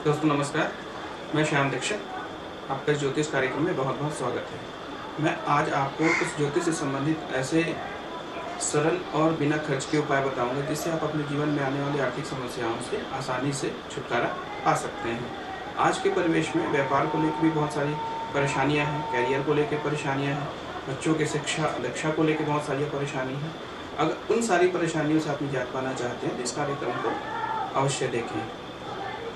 दोस्तों नमस्कार, मैं श्याम दीक्षित। आपका इस ज्योतिष कार्यक्रम में बहुत बहुत स्वागत है। मैं आज आपको कुछ ज्योतिष से संबंधित ऐसे सरल और बिना खर्च के उपाय बताऊंगा जिससे आप अपने जीवन में आने वाली आर्थिक समस्याओं से आसानी से छुटकारा पा सकते हैं। आज के परिवेश में व्यापार को लेकर भी बहुत सारी परेशानियाँ हैं, कैरियर को लेकर परेशानियाँ हैं, बच्चों के शिक्षा को लेकर बहुत सारी परेशानी है। अगर उन सारी परेशानियों से आप निजात पाना चाहते हैं तो इस कार्यक्रम को अवश्य देखें।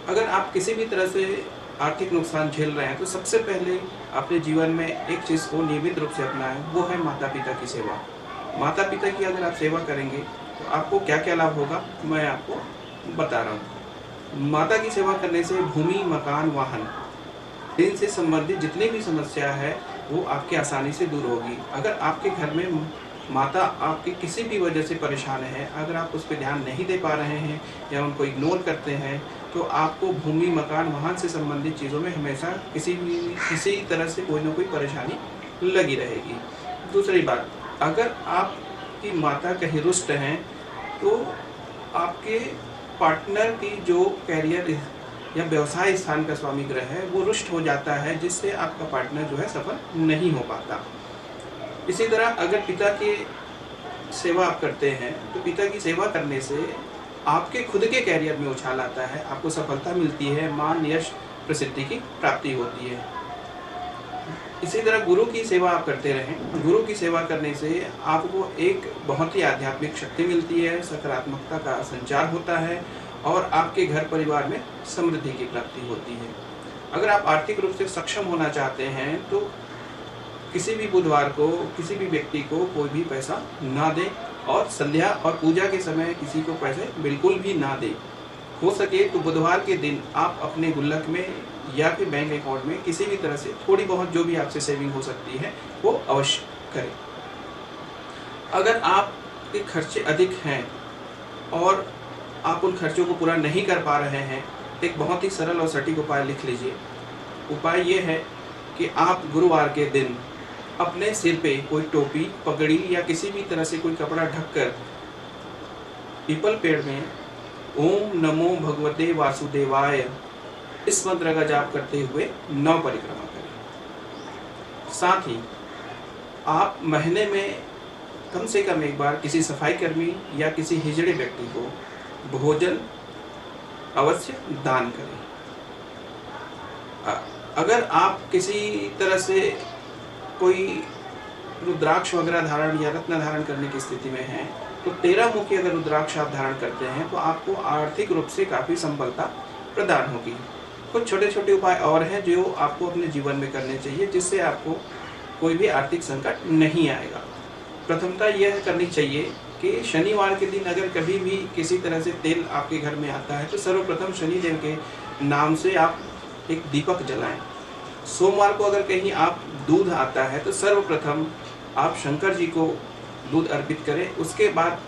अगर आप किसी भी तरह से आर्थिक नुकसान झेल रहे हैं तो सबसे पहले अपने जीवन में एक चीज़ को नियमित रूप से अपनाएं, वो है माता पिता की सेवा। माता पिता की अगर आप सेवा करेंगे तो आपको क्या क्या लाभ होगा मैं आपको बता रहा हूँ। माता की सेवा करने से भूमि, मकान, वाहन इनसे संबंधित जितनी भी समस्या है वो आपके आसानी से दूर होगी। अगर आपके घर में माता आपकी किसी भी वजह से परेशान है, अगर आप उस पर ध्यान नहीं दे पा रहे हैं या उनको इग्नोर करते हैं तो आपको भूमि, मकान, वाहन से संबंधित चीज़ों में हमेशा किसी तरह से कोई ना कोई परेशानी लगी रहेगी। दूसरी बात, अगर आपकी माता कहीं रुष्ट हैं तो आपके पार्टनर की जो कैरियर या व्यवसाय स्थान का स्वामी ग्रह है वो रुष्ट हो जाता है, जिससे आपका पार्टनर जो है सफल नहीं हो पाता। इसी तरह अगर पिता की सेवा आप करते हैं तो पिता की सेवा करने से आपके खुद के कैरियर में उछाल आता है, आपको सफलता मिलती है, मान, यश, प्रसिद्धि की प्राप्ति होती है। इसी तरह गुरु की सेवा आप करते रहें। गुरु की सेवा करने से आपको एक बहुत ही आध्यात्मिक शक्ति मिलती है, सकारात्मकता का संचार होता है और आपके घर परिवार में समृद्धि की प्राप्ति होती है। अगर आप आर्थिक रूप से सक्षम होना चाहते हैं तो किसी भी बुधवार को किसी भी व्यक्ति को कोई भी पैसा ना दें और संध्या और पूजा के समय किसी को पैसे बिल्कुल भी ना दें। हो सके तो बुधवार के दिन आप अपने गुल्लक में या फिर बैंक अकाउंट में किसी भी तरह से थोड़ी बहुत जो भी आपसे सेविंग हो सकती है वो अवश्य करें। अगर आपके खर्चे अधिक हैं और आप उन खर्चों को पूरा नहीं कर पा रहे हैं, एक बहुत ही सरल और सटीक उपाय लिख लीजिए। उपाय ये है कि आप गुरुवार के दिन अपने सिर पे कोई टोपी, पगड़ी या किसी भी तरह से कोई कपड़ा ढककर पीपल पेड़ में ओम नमो भगवते वासुदेवाय इस मंत्र का जाप करते हुए 9 परिक्रमा करें। साथ ही आप महीने में कम से कम एक बार किसी सफाई कर्मी या किसी हिजड़े व्यक्ति को भोजन अवश्य दान करें। अगर आप किसी तरह से कोई रुद्राक्ष वगैरह धारण या रत्न धारण करने की स्थिति में है तो 13 मुखी अगर रुद्राक्ष आप धारण करते हैं तो आपको आर्थिक रूप से काफ़ी संबलता प्रदान होगी। कुछ छोटे छोटे उपाय और हैं जो आपको अपने जीवन में करने चाहिए जिससे आपको कोई भी आर्थिक संकट नहीं आएगा। प्रथमतः यह करनी चाहिए कि शनिवार के दिन अगर कभी भी किसी तरह से तेल आपके घर में आता है तो सर्वप्रथम शनिदेव के नाम से आप एक दीपक जलाएं। सोमवार को अगर कहीं आप दूध आता है तो सर्वप्रथम आप शंकर जी को दूध अर्पित करें, उसके बाद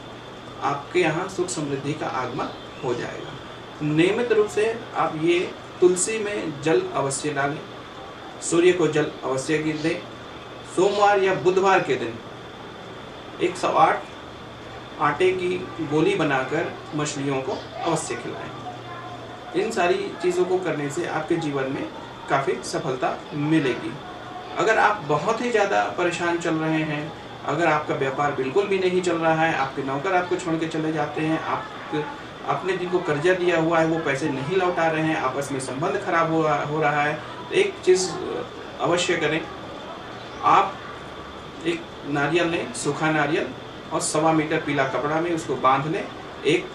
आपके यहाँ सुख समृद्धि का आगमन हो जाएगा। नियमित रूप से आप ये तुलसी में जल अवश्य डालें, सूर्य को जल अवश्य गिर दें। सोमवार या बुधवार के दिन 108 आटे की गोली बनाकर मछलियों को अवश्य खिलाएं। इन सारी चीज़ों को करने से आपके जीवन में काफ़ी सफलता मिलेगी। अगर आप बहुत ही ज़्यादा परेशान चल रहे हैं, अगर आपका व्यापार बिल्कुल भी नहीं चल रहा है, आपके नौकर आपको छोड़ के चले जाते हैं, आपने जिनको कर्जा दिया हुआ है वो पैसे नहीं लौटा रहे हैं, आपस में संबंध खराब हो रहा है, तो एक चीज़ अवश्य करें। आप एक नारियल लें, सूखा नारियल, और 1.25 मीटर पीला कपड़ा में उसको बांध लें। एक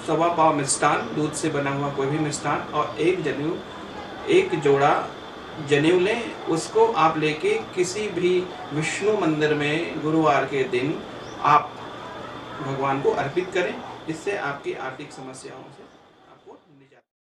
1.25 पाव मिष्ठान, दूध से बना हुआ कोई भी मिष्ठान, और एक जोड़ा जनेऊ लें। उसको आप लेके किसी भी विष्णु मंदिर में गुरुवार के दिन आप भगवान को अर्पित करें। इससे आपकी आर्थिक समस्याओं से